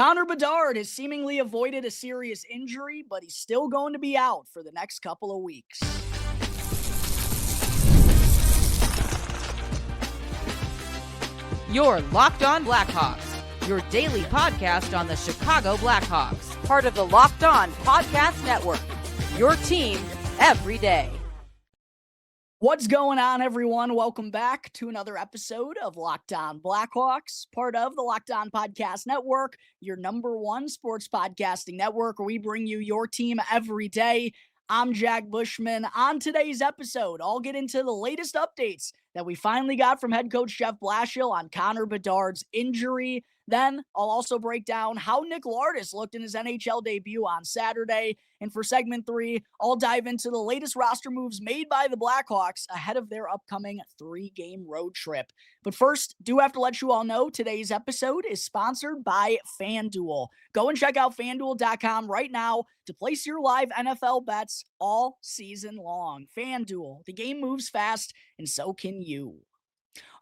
Connor Bedard has seemingly avoided a serious injury, but he's still going to be out for the next couple of weeks. You're Locked On Blackhawks, your daily podcast on the Chicago Blackhawks, part of the Locked On Podcast Network, your team every day. What's going on, everyone? Welcome back to another episode of Locked On Blackhawks, part of the Locked On Podcast Network, your number one sports podcasting network, where we bring you your team every day. I'm Jack Bushman. On today's episode, I'll get into the latest updates that we finally got from head coach Jeff Blashill on Connor Bedard's injury. Then I'll also break down how Nick Lardis looked in his NHL debut on Saturday. And for segment 3, I'll dive into the latest roster moves made by the Blackhawks ahead of their upcoming 3-game road trip. But first, do have to let you all know today's episode is sponsored by FanDuel. Go and check out FanDuel.com right now to place your live NFL bets all season long. FanDuel, the game moves fast, and so can you.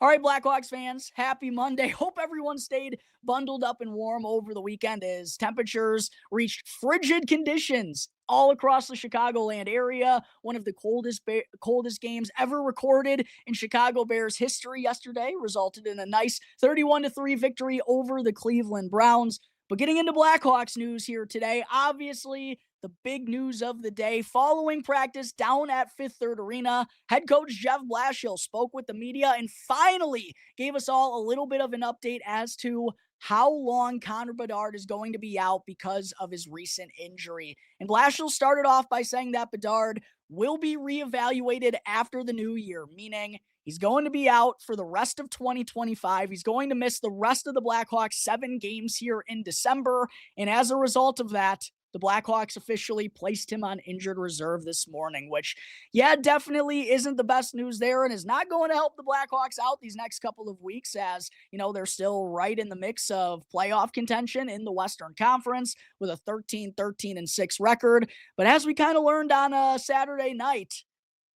All right, Blackhawks fans, happy Monday. Hope everyone stayed bundled up and warm over the weekend as temperatures reached frigid conditions all across the Chicagoland area. One of the coldest games ever recorded in Chicago Bears history yesterday resulted in a nice 31-3 victory over the Cleveland Browns. But getting into Blackhawks news here today, obviously the big news of the day, following practice down at Fifth Third Arena, head coach Jeff Blashill spoke with the media and finally gave us all a little bit of an update as to how long Connor Bedard is going to be out because of his recent injury. And Blashill started off by saying that Bedard will be reevaluated after the new year, meaning he's going to be out for the rest of 2025. He's going to miss the rest of the Blackhawks 7 games here in December. And as a result of that, the Blackhawks officially placed him on injured reserve this morning, which, definitely isn't the best news there and is not going to help the Blackhawks out these next couple of weeks as, they're still right in the mix of playoff contention in the Western Conference with a 13-13-6 record. But as we kind of learned on Saturday night,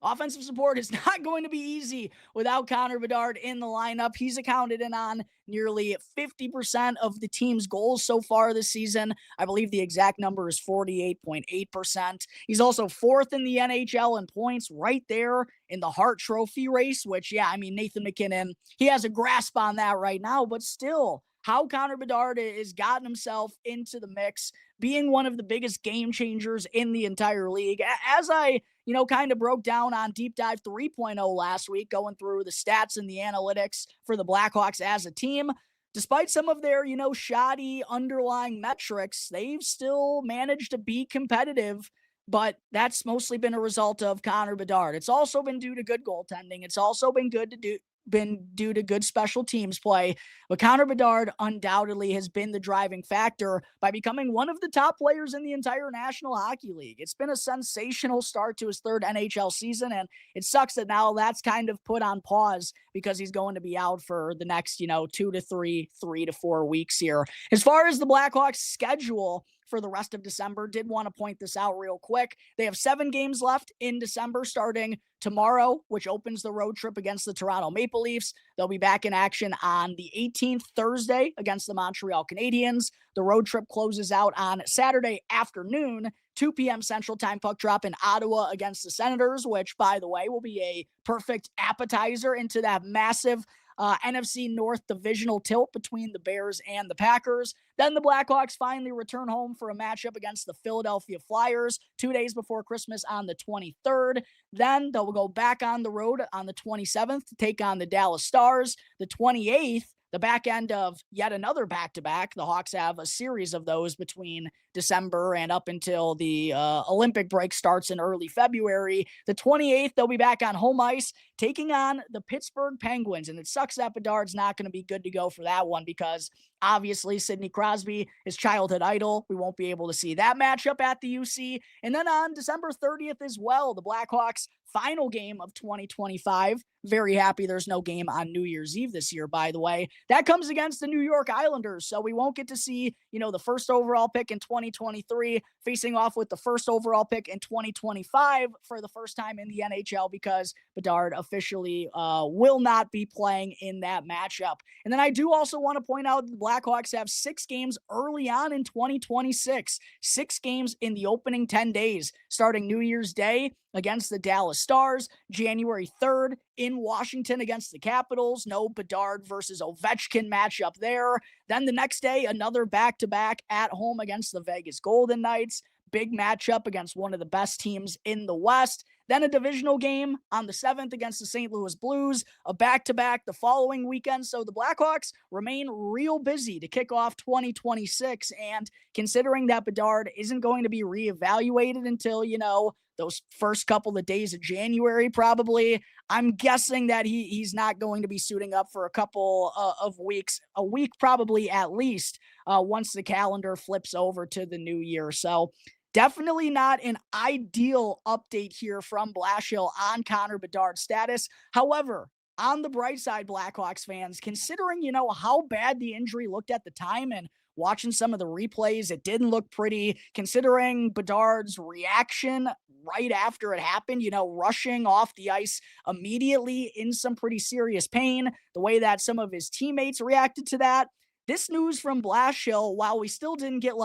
offensive support is not going to be easy without Connor Bedard in the lineup. He's accounted in on nearly 50% of the team's goals so far this season. I believe the exact number is 48.8%. He's also 4th in the NHL in points, right there in the Hart Trophy race, which, Nathan MacKinnon, he has a grasp on that right now, but still, how Connor Bedard has gotten himself into the mix, being one of the biggest game changers in the entire league. As I, kind of broke down on Deep Dive 3.0 last week, going through the stats and the analytics for the Blackhawks as a team, despite some of their, shoddy underlying metrics, they've still managed to be competitive. But that's mostly been a result of Connor Bedard. It's also been due to good goaltending. It's also been due to good special teams play. But Connor Bedard undoubtedly has been the driving factor by becoming one of the top players in the entire National Hockey League. It's been a sensational start to his 3rd NHL season, and it sucks that now that's kind of put on pause because he's going to be out for the next, 2 to 3 to 4 weeks here. As far as the Blackhawks schedule for the rest of December, did want to point this out real quick. They have 7 games left in December, starting tomorrow, which opens the road trip against the Toronto Maple Leafs. They'll be back in action on the 18th, Thursday, against the Montreal Canadiens. The road trip closes out on Saturday afternoon, 2 p.m. Central Time puck drop in Ottawa against the Senators, which, by the way, will be a perfect appetizer into that massive NFC North divisional tilt between the Bears and the Packers. Then the Blackhawks finally return home for a matchup against the Philadelphia Flyers 2 days before Christmas on the 23rd. Then they'll go back on the road on the 27th to take on the Dallas Stars. The 28th, the back end of yet another back-to-back. The Hawks have a series of those between December and up until the Olympic break starts in early February. The 28th, they'll be back on home ice taking on the Pittsburgh Penguins. And it sucks that Bedard's not going to be good to go for that one because obviously Sidney Crosby, his childhood idol, we won't be able to see that matchup at the UC. And then on December 30th as well, the Blackhawks final game of 2025. Very happy there's no game on New Year's Eve this year, by the way. That comes against the New York Islanders, so we won't get to see, the first overall pick in 2023 facing off with the first overall pick in 2025 for the first time in the NHL because Bedard officially will not be playing in that matchup. And then I do also want to point out the Blackhawks have 6 games early on in 2026, 6 games in the opening 10 days, starting New Year's Day against the Dallas Stars, January 3rd in Washington against the Capitals. No Bedard versus Ovechkin matchup there. Then the next day, another back-to-back at home against the Vegas Golden Knights. Big matchup against one of the best teams in the West. Then a divisional game on the 7th against the St. Louis Blues, a back-to-back the following weekend. So the Blackhawks remain real busy to kick off 2026. And considering that Bedard isn't going to be reevaluated until, those first couple of days of January, probably, I'm guessing that he's not going to be suiting up for a couple of weeks, a week probably at least, once the calendar flips over to the new year. So definitely not an ideal update here from Blashill on Connor Bedard's status. However, on the bright side, Blackhawks fans, considering, how bad the injury looked at the time and watching some of the replays, it didn't look pretty. Considering Bedard's reaction right after it happened, rushing off the ice immediately in some pretty serious pain, the way that some of his teammates reacted to that. This news from Blashill, while we still didn't get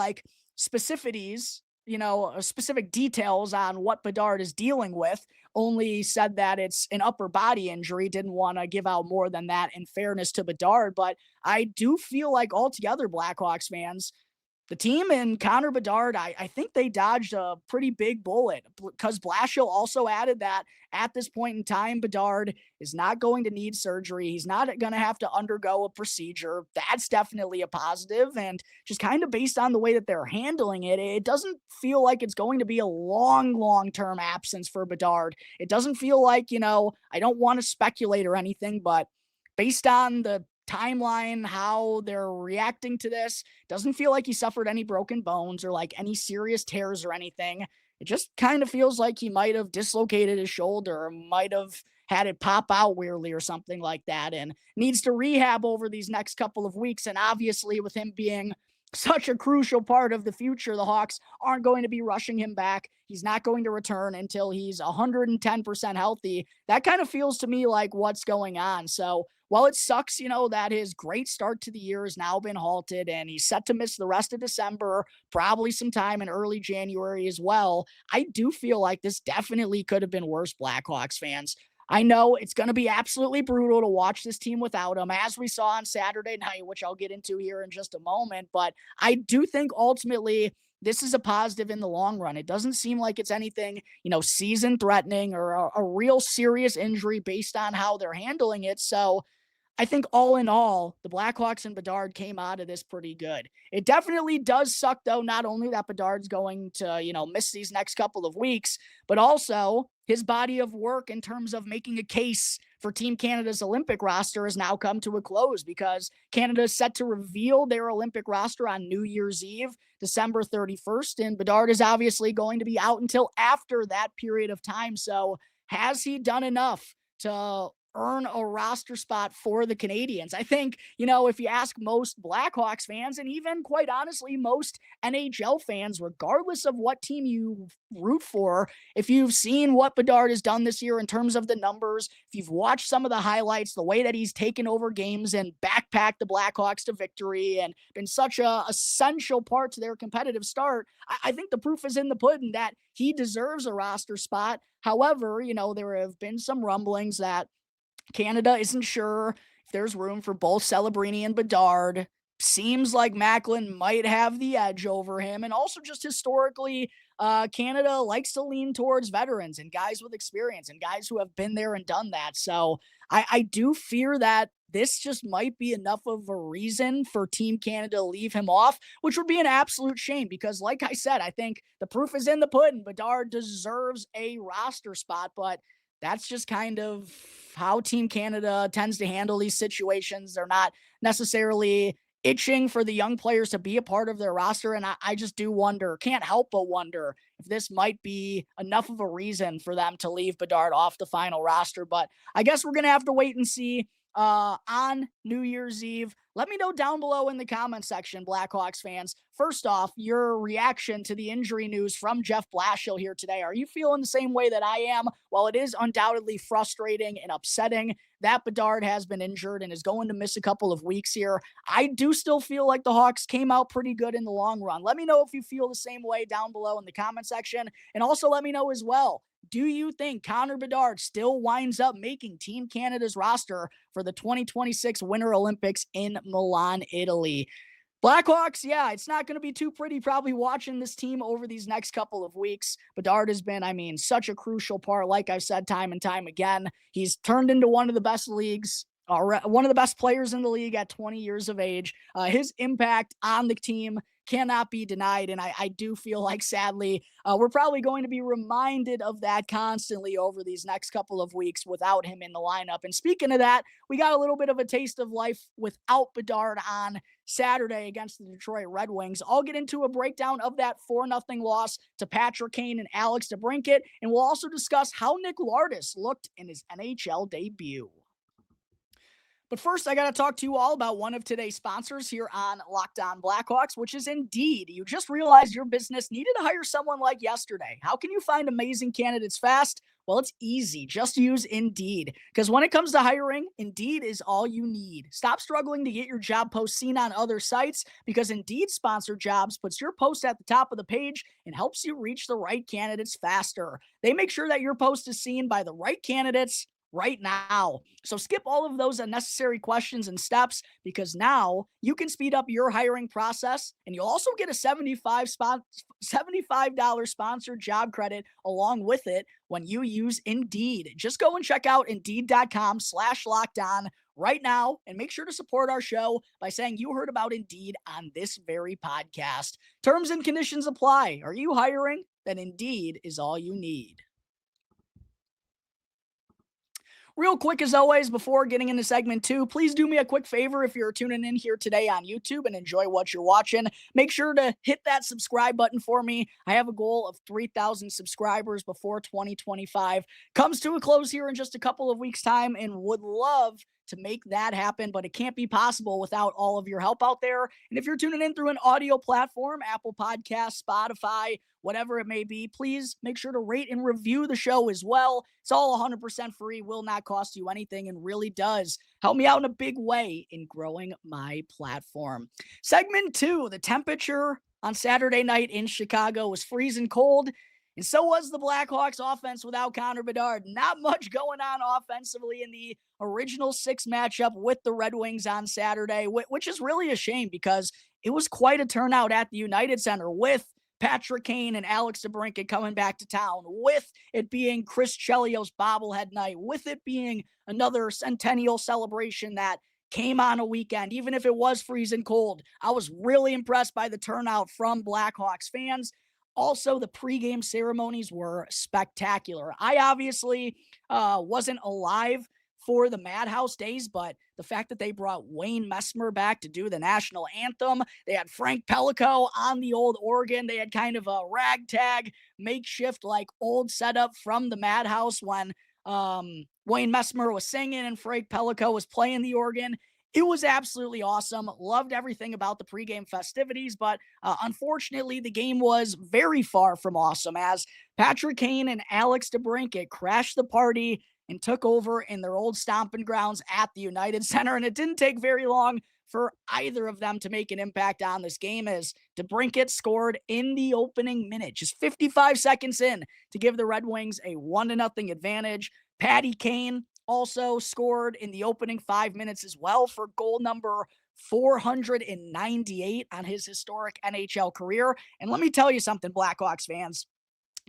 specificities, specific details on what Bedard is dealing with, only said that it's an upper body injury, didn't want to give out more than that in fairness to Bedard. But I do feel like altogether, Blackhawks fans, the team and Connor Bedard, I think they dodged a pretty big bullet because Blashill also added that at this point in time, Bedard is not going to need surgery. He's not going to have to undergo a procedure. That's definitely a positive. And just kind of based on the way that they're handling it, it doesn't feel like it's going to be a long-term absence for Bedard. It doesn't feel like, I don't want to speculate or anything, but based on the timeline, how they're reacting to this, doesn't feel like he suffered any broken bones or any serious tears or anything. It just kind of feels like he might have dislocated his shoulder or might have had it pop out weirdly or something like that and needs to rehab over these next couple of weeks. And obviously with him being such a crucial part of the future, the Hawks aren't going to be rushing him back. He's not going to return until he's 110% healthy. That kind of feels to me like what's going on. So while it sucks, that his great start to the year has now been halted and he's set to miss the rest of December, probably sometime in early January as well, I do feel like this definitely could have been worse, Blackhawks fans. I know it's going to be absolutely brutal to watch this team without him, as we saw on Saturday night, which I'll get into here in just a moment. But I do think ultimately this is a positive in the long run. It doesn't seem like it's anything, season threatening or a real serious injury based on how they're handling it. So I think all in all, the Blackhawks and Bedard came out of this pretty good. It definitely does suck, though, not only that Bedard's going to, miss these next couple of weeks, but also his body of work in terms of making a case for Team Canada's Olympic roster has now come to a close because Canada is set to reveal their Olympic roster on New Year's Eve, December 31st, and Bedard is obviously going to be out until after that period of time. So has he done enough to earn a roster spot for the Canadians? I think, if you ask most Blackhawks fans and even quite honestly, most NHL fans, regardless of what team you root for, if you've seen what Bedard has done this year in terms of the numbers, if you've watched some of the highlights, the way that he's taken over games and backpacked the Blackhawks to victory and been such a essential part to their competitive start, I think the proof is in the pudding that he deserves a roster spot. However, there have been some rumblings that Canada isn't sure if there's room for both Celebrini and Bedard. Seems like Macklin might have the edge over him. And also just historically, Canada likes to lean towards veterans and guys with experience and guys who have been there and done that. So I do fear that this just might be enough of a reason for Team Canada to leave him off, which would be an absolute shame because, like I said, I think the proof is in the pudding. Bedard deserves a roster spot, but that's just kind of how Team Canada tends to handle these situations. They're not necessarily itching for the young players to be a part of their roster. And I just do wonder, can't help but wonder if this might be enough of a reason for them to leave Bedard off the final roster. But I guess we're going to have to wait and see on New Year's Eve. Let me know down below in the comment section, Blackhawks fans. First off, your reaction to the injury news from Jeff Blashill here today. Are you feeling the same way that I am? While it is undoubtedly frustrating and upsetting that Bedard has been injured and is going to miss a couple of weeks here, I do still feel like the Hawks came out pretty good in the long run. Let me know if you feel the same way down below in the comment section. And also let me know as well, do you think Connor Bedard still winds up making Team Canada's roster for the 2026 Winter Olympics in Milan, Italy? Blackhawks, yeah, it's not going to be too pretty probably watching this team over these next couple of weeks. Bedard has been, such a crucial part, like I've said time and time again. He's turned into one of the best players in the league at 20 years of age. His impact on the team cannot be denied, and I do feel like, sadly, we're probably going to be reminded of that constantly over these next couple of weeks without him in the lineup. And speaking of that, we got a little bit of a taste of life without Bedard on Saturday against the Detroit Red Wings. I'll get into a breakdown of that 4-0 loss to Patrick Kane and Alex DeBrincat, and we'll also discuss how Nick Lardis looked in his NHL debut. But first, I got to talk to you all about one of today's sponsors here on Locked On Blackhawks, which is Indeed. You just realized your business needed to hire someone like yesterday. How can you find amazing candidates fast? Well, it's easy. Just use Indeed. Because when it comes to hiring, Indeed is all you need. Stop struggling to get your job post seen on other sites, because Indeed Sponsored Jobs puts your post at the top of the page and helps you reach the right candidates faster. They make sure that your post is seen by the right candidates right now. So skip all of those unnecessary questions and steps, because now you can speed up your hiring process, and you'll also get a $75 sponsored job credit along with it when you use Indeed. Just go and check out Indeed.com/lockedon right now, and make sure to support our show by saying you heard about Indeed on this very podcast. Terms and conditions apply. Are you hiring? Then Indeed is all you need. Real quick, as always, before getting into segment 2, please do me a quick favor if you're tuning in here today on YouTube and enjoy what you're watching. Make sure to hit that subscribe button for me. I have a goal of 3,000 subscribers before 2025 comes to a close here in just a couple of weeks' time, and would love to make that happen, but it can't be possible without all of your help out there. And if you're tuning in through an audio platform, Apple Podcasts, Spotify, whatever it may be, please make sure to rate and review the show as well. It's all 100% free, will not cost you anything, and really does help me out in a big way in growing my platform. Segment 2, the temperature on Saturday night in Chicago was freezing cold, and so was the Blackhawks offense without Connor Bedard. Not much going on offensively in the original 6 matchup with the Red Wings on Saturday, which is really a shame, because it was quite a turnout at the United Center, with Patrick Kane and Alex DeBrincat coming back to town, with it being Chris Chelios' bobblehead night, with it being another centennial celebration that came on a weekend, even if it was freezing cold. I was really impressed by the turnout from Blackhawks fans. Also, the pregame ceremonies were spectacular. I obviously wasn't alive for the Madhouse days, but the fact that they brought Wayne Messmer back to do the national anthem, they had Frank Pellico on the old organ, they had kind of a ragtag makeshift like old setup from the Madhouse when Wayne Messmer was singing and Frank Pellico was playing the organ. It was absolutely awesome. Loved everything about the pregame festivities, but unfortunately, the game was very far from awesome, as Patrick Kane and Alex DeBrincat crashed the party and took over in their old stomping grounds at the United Center. And it didn't take very long for either of them to make an impact on this game, as DeBrincat scored in the opening minute, just 55 seconds in, to give the Red Wings a 1-0 advantage. Patty Kane also scored in the opening 5 minutes as well for goal number 498 on his historic NHL career. And let me tell you something, Blackhawks fans.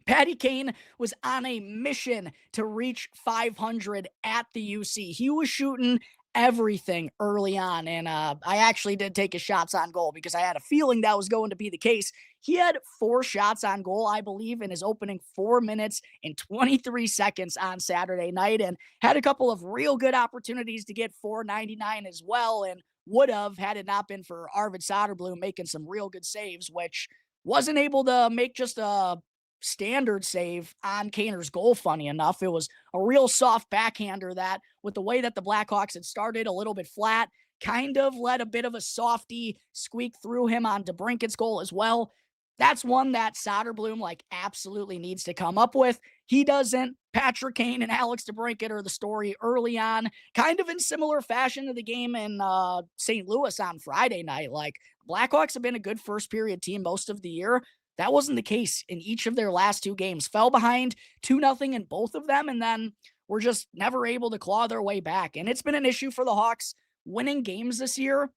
Patty Kane was on a mission to reach 500 at the UC. He was shooting everything early on, and I actually did take his shots on goal because I had a feeling that was going to be the case. He had 4 shots on goal, I believe, in his opening 4 minutes and 23 seconds on Saturday night, and had a couple of real good opportunities to get 499 as well, and would have had it not been for Arvid Soderblom making some real good saves, which wasn't able to make just a standard save on Kaner's goal, funny enough. It was a real soft backhander that, with the way that the Blackhawks had started a little bit flat, kind of let a bit of a softy squeak through him on DeBrincat's goal as well. That's one that Soderblom absolutely needs to come up with. He doesn't. Patrick Kane and Alex DeBrincat are the story early on, kind of in similar fashion to the game in St. Louis on Friday night. Blackhawks have been a good first period team most of the year. That wasn't the case in each of their last two games. Fell behind 2-0 in both of them, and then were just never able to claw their way back. And it's been an issue for the Hawks winning games this year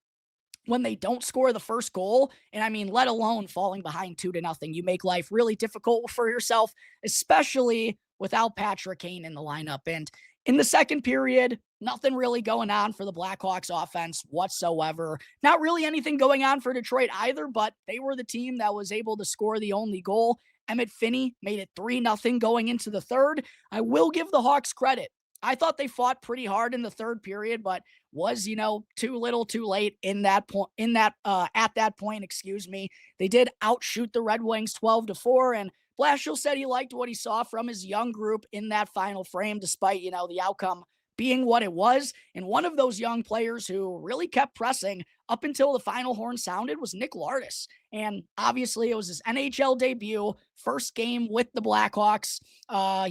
when they don't score the first goal. And I mean, let alone falling behind 2-0. You make life really difficult for yourself, especially without Patrick Kane in the lineup. And in the second period, nothing really going on for the Blackhawks offense whatsoever. Not really anything going on for Detroit either, but they were the team that was able to score the only goal. Emmett Finney made it 3-0 going into the third. I will give the Hawks credit. I thought they fought pretty hard in the third period, but was, too little too late at that point, excuse me. They did outshoot the Red Wings 12-4, and Blashill said he liked what he saw from his young group in that final frame, despite, the outcome being what it was. And one of those young players who really kept pressing up until the final horn sounded was Nick Lardis. And obviously it was his NHL debut, first game with the Blackhawks.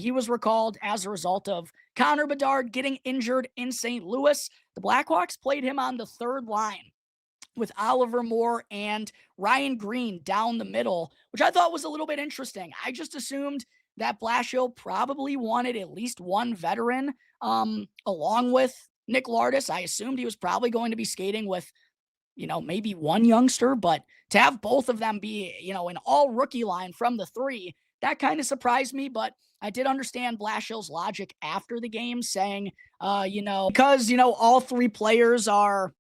He was recalled as a result of Connor Bedard getting injured in St. Louis. The Blackhawks played him on the third line with Oliver Moore and Ryan Green down the middle, which I thought was a little bit interesting. I just assumed that Blashill probably wanted at least one veteran along with Nick Lardis. I assumed he was probably going to be skating with, maybe one youngster, but to have both of them be, an all rookie line from the three, that kind of surprised me. But I did understand Blashill's logic after the game, saying, because, all three players are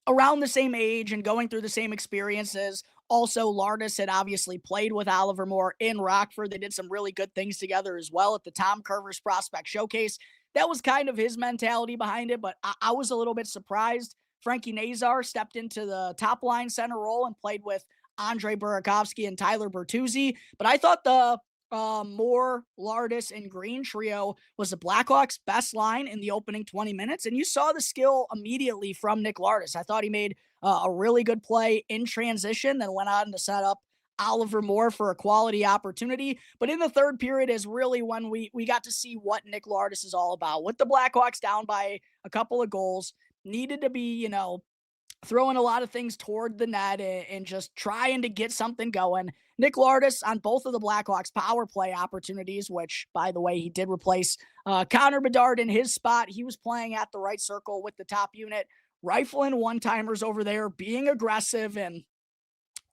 around the same age and going through the same experiences. Also, Lardis had obviously played with Oliver Moore in Rockford. They did some really good things together as well at the Tom Curvers Prospect Showcase. That was kind of his mentality behind it, but I was a little bit surprised. Frankie Nazar stepped into the top line center role and played with Andre Burakovsky and Tyler Bertuzzi. But I thought the Moore, Lardis, and Green trio was the Blackhawks' best line in the opening 20 minutes. And you saw the skill immediately from Nick Lardis. I thought he made a really good play in transition, then went on to set up Oliver Moore for a quality opportunity. But in the third period is really when we got to see what Nick Lardis is all about. With the Blackhawks down by a couple of goals, needed to be, throwing a lot of things toward the net and just trying to get something going. Nick Lardis on both of the Blackhawks power play opportunities, which, by the way, he did replace Connor Bedard in his spot. He was playing at the right circle with the top unit, rifling one-timers over there, being aggressive, and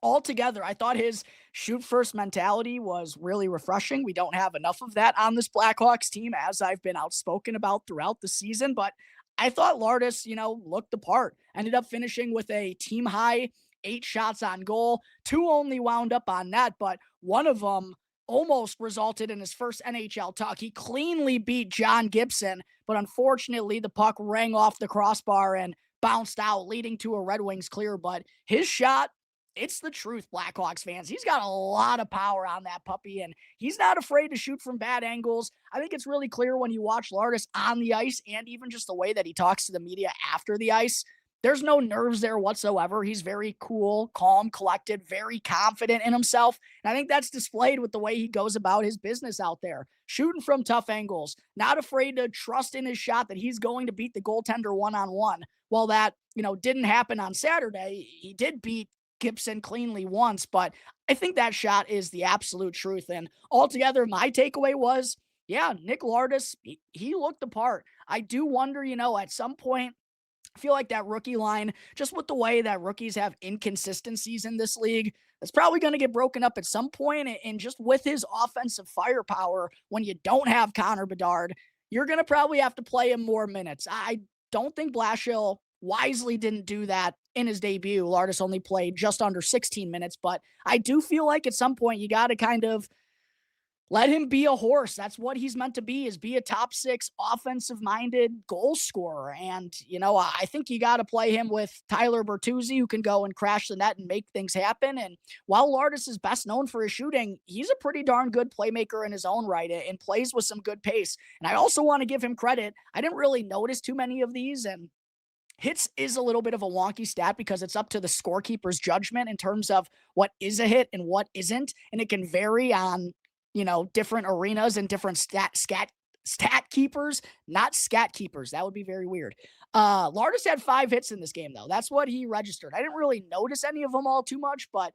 altogether, I thought his shoot-first mentality was really refreshing. We don't have enough of that on this Blackhawks team, as I've been outspoken about throughout the season, but I thought Lardis, looked the part. Ended up finishing with a team-high 8 shots on goal. 2 only wound up on net, but one of them almost resulted in his first NHL tuck. He cleanly beat John Gibson, but unfortunately the puck rang off the crossbar and bounced out, leading to a Red Wings clear. But his shot, it's the truth, Blackhawks fans. He's got a lot of power on that puppy, and he's not afraid to shoot from bad angles. I think it's really clear when you watch Lardis on the ice and even just the way that he talks to the media after the ice. There's no nerves there whatsoever. He's very cool, calm, collected, very confident in himself. And I think that's displayed with the way he goes about his business out there. Shooting from tough angles, not afraid to trust in his shot that he's going to beat the goaltender one-on-one. While that, didn't happen on Saturday, he did beat Gibson cleanly once, but I think that shot is the absolute truth. And altogether, my takeaway was, yeah, Nick Lardis, he looked the part. I do wonder, at some point, I feel like that rookie line, just with the way that rookies have inconsistencies in this league, it's probably going to get broken up at some point. And just with his offensive firepower, when you don't have Connor Bedard, you're going to probably have to play him more minutes. I don't think Blashill wisely didn't do that in his debut. Lardis only played just under 16 minutes, but I do feel like at some point you got to kind of let him be a horse. That's what he's meant to be, is be a top six offensive-minded goal scorer. And, I think you got to play him with Tyler Bertuzzi, who can go and crash the net and make things happen. And while Lardis is best known for his shooting, he's a pretty darn good playmaker in his own right and plays with some good pace. And I also want to give him credit. I didn't really notice too many of these, and hits is a little bit of a wonky stat because it's up to the scorekeeper's judgment in terms of what is a hit and what isn't. And it can vary on, different arenas and different stat keepers, not scat keepers. That would be very weird. Lardis had 5 hits in this game, though. That's what he registered. I didn't really notice any of them all too much, but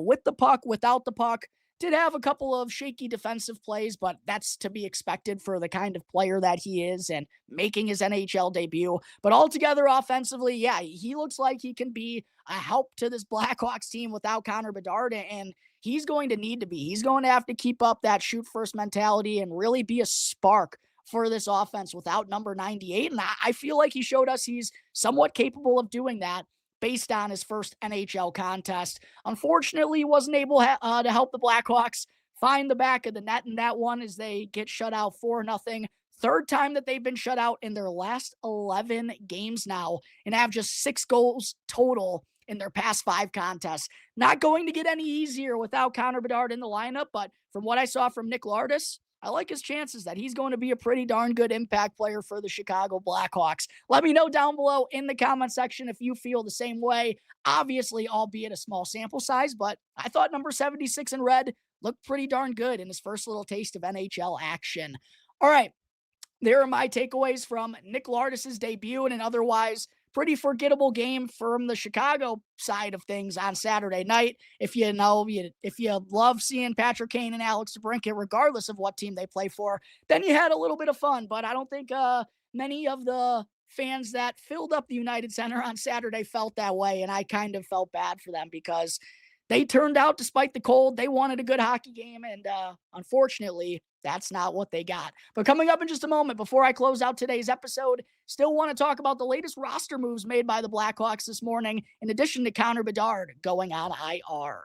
with the puck, without the puck, did have a couple of shaky defensive plays, but that's to be expected for the kind of player that he is and making his NHL debut. But altogether offensively, yeah, he looks like he can be a help to this Blackhawks team without Connor Bedard, and he's going to need to be. He's going to have to keep up that shoot first mentality and really be a spark for this offense without number 98. And I feel like he showed us he's somewhat capable of doing that based on his first NHL contest. Unfortunately, he wasn't able to help the Blackhawks find the back of the net in that one as they get shut out 4-0. Third time that they've been shut out in their last 11 games now, and have just 6 goals total in their past 5 contests. Not going to get any easier without Connor Bedard in the lineup, but from what I saw from Nick Lardis, I like his chances that he's going to be a pretty darn good impact player for the Chicago Blackhawks. Let me know down below in the comment section if you feel the same way. Obviously, albeit a small sample size, but I thought number 76 in red looked pretty darn good in his first little taste of NHL action. All right, there are my takeaways from Nick Lardis' debut and an otherwise pretty forgettable game from the Chicago side of things on Saturday night. If you love seeing Patrick Kane and Alex DeBrincat, regardless of what team they play for, then you had a little bit of fun. But I don't think many of the fans that filled up the United Center on Saturday felt that way, and I kind of felt bad for them because they turned out, despite the cold, they wanted a good hockey game, and unfortunately, that's not what they got. But coming up in just a moment, before I close out today's episode, still want to talk about the latest roster moves made by the Blackhawks this morning, in addition to Connor Bedard going on IR.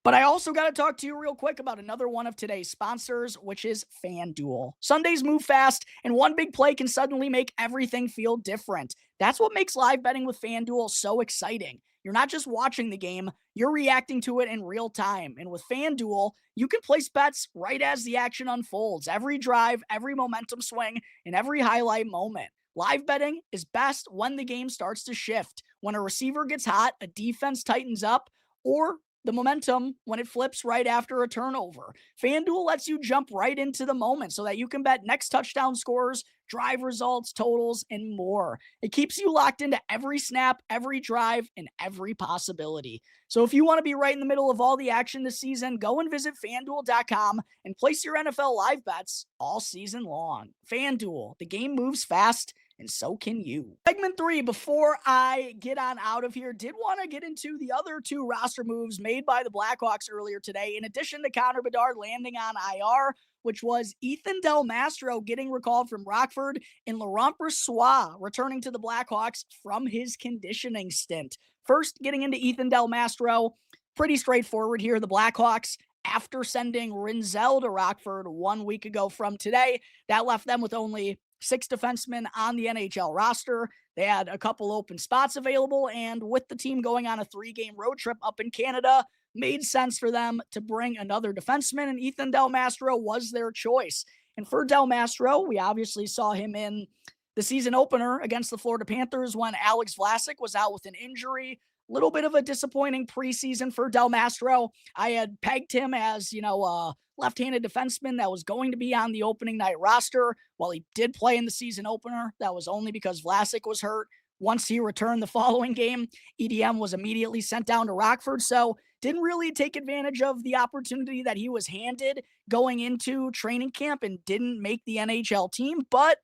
But I also got to talk to you real quick about another one of today's sponsors, which is FanDuel. Sundays move fast, and one big play can suddenly make everything feel different. That's what makes live betting with FanDuel so exciting. You're not just watching the game, you're reacting to it in real time. And with FanDuel, you can place bets right as the action unfolds. Every drive, every momentum swing, and every highlight moment. Live betting is best when the game starts to shift. When a receiver gets hot, a defense tightens up, or the momentum when it flips right after a turnover. FanDuel lets you jump right into the moment so that you can bet next touchdown scores, drive results, totals, and more. It keeps you locked into every snap, every drive, and every possibility. So if you want to be right in the middle of all the action this season, go and visit FanDuel.com and place your NFL live bets all season long. FanDuel, the game moves fast, and so can you. Segment 3, before I get on out of here, did want to get into the other 2 roster moves made by the Blackhawks earlier today, in addition to Connor Bedard landing on IR, which was Ethan Del Mastro getting recalled from Rockford and Laurent Brossoit returning to the Blackhawks from his conditioning stint. First, getting into Ethan Del Mastro, pretty straightforward here. The Blackhawks, after sending Rinzel to Rockford 1 week ago from today, that left them with only 6 defensemen on the NHL roster. They had a couple open spots available, and with the team going on a 3-game road trip up in Canada, made sense for them to bring another defenseman, and Ethan Del Mastro was their choice. And for Del Mastro, we obviously saw him in the season opener against the Florida Panthers when Alex Vlasic was out with an injury. Little bit of a disappointing preseason for Del Mastro. I had pegged him as, a left-handed defenseman that was going to be on the opening night roster. While he did play in the season opener, that was only because Vlasic was hurt. Once he returned the following game, EDM was immediately sent down to Rockford, so didn't really take advantage of the opportunity that he was handed going into training camp and didn't make the NHL team, but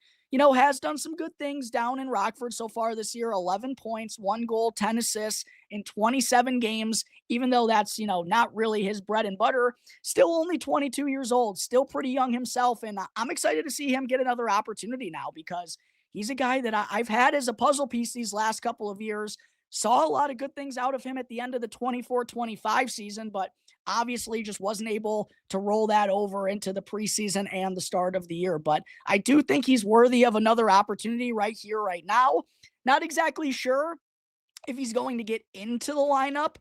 has done some good things down in Rockford so far this year. 11 points, 1 goal, 10 assists in 27 games, even though that's, not really his bread and butter. Still only 22 years old, still pretty young himself, and I'm excited to see him get another opportunity now because he's a guy that I've had as a puzzle piece these last couple of years. Saw a lot of good things out of him at the end of the 24-25 season, but obviously just wasn't able to roll that over into the preseason and the start of the year. But I do think he's worthy of another opportunity right here, right now. Not exactly sure if he's going to get into the lineup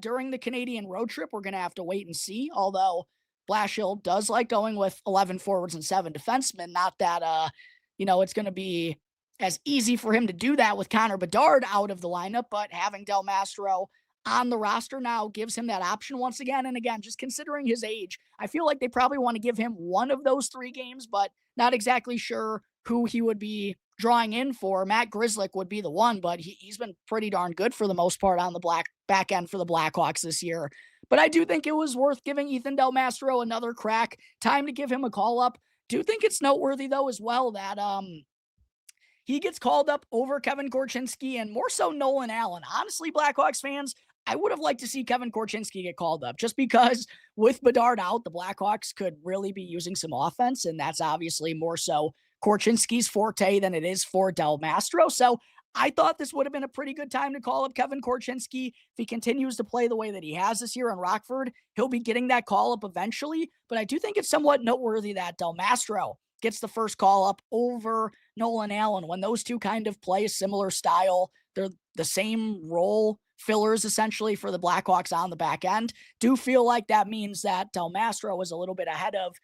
during the Canadian road trip. We're going to have to wait and see, although Blashill does like going with 11 forwards and 7 defensemen. Not that, it's going to be as easy for him to do that with Connor Bedard out of the lineup, but having Del Mastro on the roster now gives him that option once again. And again, just considering his age, I feel like they probably want to give him one of those 3 games, but not exactly sure who he would be drawing in for. Matt Grzelcyk would be the one, but he's been pretty darn good for the most part on the back end for the Blackhawks this year. But I do think it was worth giving Ethan Del Mastro another crack. Time to give him a call up. Do think it's noteworthy, though, as well, that he gets called up over Kevin Korchinski and more so Nolan Allen. Honestly, Blackhawks fans, I would have liked to see Kevin Korchinski get called up just because with Bedard out, the Blackhawks could really be using some offense, and that's obviously more so Korchinski's forte than it is for Del Mastro. So I thought this would have been a pretty good time to call up Kevin Korchinski. If he continues to play the way that he has this year in Rockford, he'll be getting that call up eventually. But I do think it's somewhat noteworthy that Del Mastro gets the first call up over Nolan Allen when those two kind of play a similar style. They're the same role fillers essentially for the Blackhawks on the back end. Do feel like that means that Del Mastro is a little bit ahead of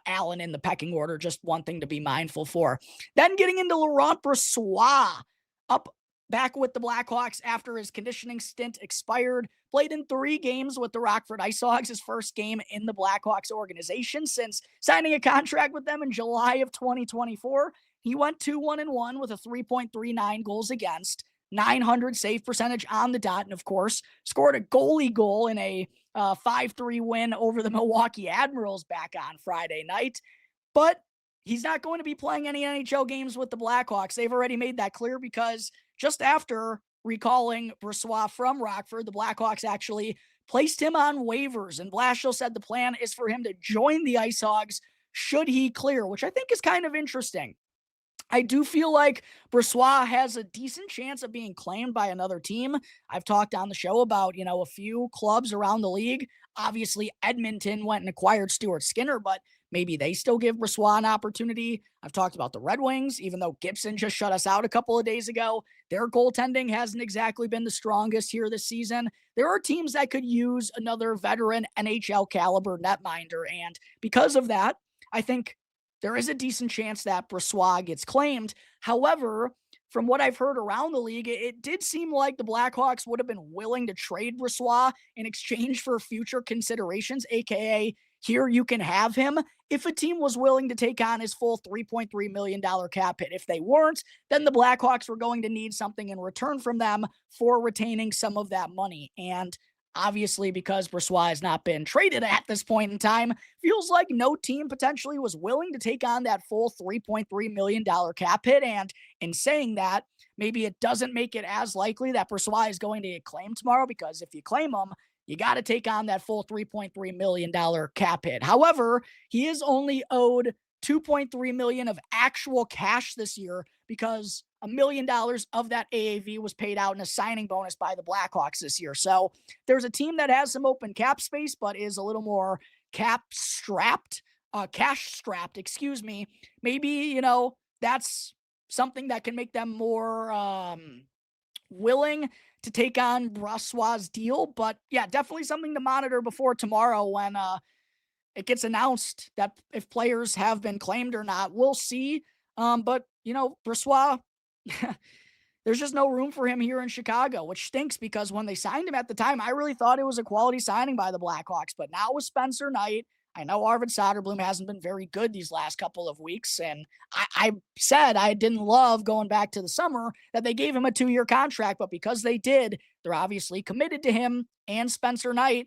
Allen in the pecking order. Just one thing to be mindful for. Then getting into Laurent Brossoit, up back with the Blackhawks after his conditioning stint expired, played in 3 games with the Rockford IceHogs, his first game in the Blackhawks organization since signing a contract with them in July of 2024. He went 2-1-1 with a 3.39 goals against, 900 save percentage on the dot, and of course, scored a goalie goal in a 5-3 win over the Milwaukee Admirals back on Friday night. But he's not going to be playing any NHL games with the Blackhawks. They've already made that clear because just after recalling Brossoit from Rockford, the Blackhawks actually placed him on waivers, and Blashill said the plan is for him to join the IceHogs should he clear, which I think is kind of interesting. I do feel like Brossoit has a decent chance of being claimed by another team. I've talked on the show about, a few clubs around the league. Obviously, Edmonton went and acquired Stuart Skinner, but maybe they still give Brossoit an opportunity. I've talked about the Red Wings, even though Gibson just shut us out a couple of days ago. Their goaltending hasn't exactly been the strongest here this season. There are teams that could use another veteran NHL caliber netminder, and because of that, I think there is a decent chance that Brossoit gets claimed. However, from what I've heard around the league, it did seem like the Blackhawks would have been willing to trade Brossoit in exchange for future considerations, aka here you can have him, if a team was willing to take on his full $3.3 million cap hit. If they weren't, then the Blackhawks were going to need something in return from them for retaining some of that money. And obviously, because Brossoit has not been traded at this point in time, feels like no team potentially was willing to take on that full $3.3 million cap hit. And in saying that, maybe it doesn't make it as likely that Brossoit is going to get claimed tomorrow, because if you claim him, you got to take on that full $3.3 million cap hit. However, he is only owed $2.3 million of actual cash this year because $1 million of that AAV was paid out in a signing bonus by the Blackhawks this year. So there's a team that has some open cap space, but is a little more cash strapped, Maybe, that's something that can make them more willing to take on Brossoit's deal. But yeah, definitely something to monitor before tomorrow when it gets announced that if players have been claimed or not. We'll see. But, Brossoit, there's just no room for him here in Chicago, which stinks because when they signed him at the time, I really thought it was a quality signing by the Blackhawks. But now with Spencer Knight, I know Arvid Soderblom hasn't been very good these last couple of weeks, and I said I didn't love going back to the summer that they gave him a 2-year contract, but because they did, they're obviously committed to him and Spencer Knight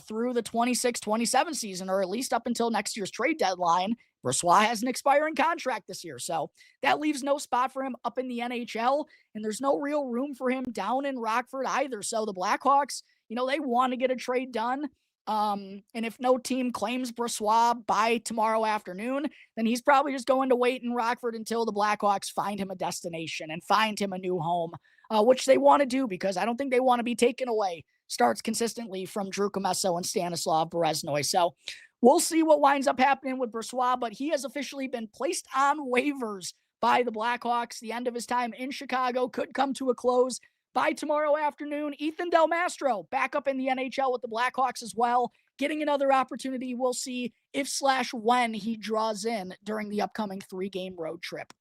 through the 26-27 season, or at least up until next year's trade deadline. Brossoit has an expiring contract this year, so that leaves no spot for him up in the NHL, and there's no real room for him down in Rockford either. So the Blackhawks, they want to get a trade done. And if no team claims Brossoit by tomorrow afternoon, then he's probably just going to wait in Rockford until the Blackhawks find him a destination and find him a new home which they want to do because I don't think they want to be taken away starts consistently from Drew Commesso and Stanislav Bereznoy. So we'll see what winds up happening with Brossoit, but he has officially been placed on waivers by the Blackhawks. The end of his time in Chicago could come to a close by tomorrow afternoon. Ethan Del Mastro back up in the NHL with the Blackhawks as well, getting another opportunity. We'll see if/when he draws in during the upcoming 3-game road trip.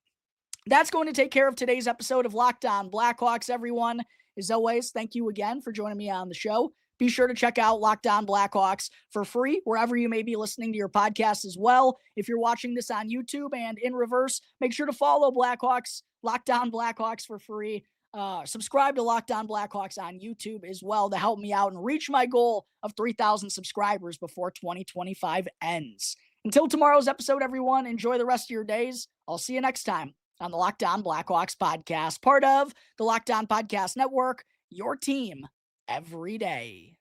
That's going to take care of today's episode of Locked On Blackhawks, everyone. As always, thank you again for joining me on the show. Be sure to check out Locked On Blackhawks for free wherever you may be listening to your podcast as well. If you're watching this on YouTube and in reverse, make sure to follow Blackhawks, Locked On Blackhawks for free. Subscribe to Locked On Blackhawks on YouTube as well to help me out and reach my goal of 3,000 subscribers before 2025 ends. Until tomorrow's episode, everyone, enjoy the rest of your days. I'll see you next time on the Locked On Blackhawks podcast, part of the Locked On Podcast Network, your team every day.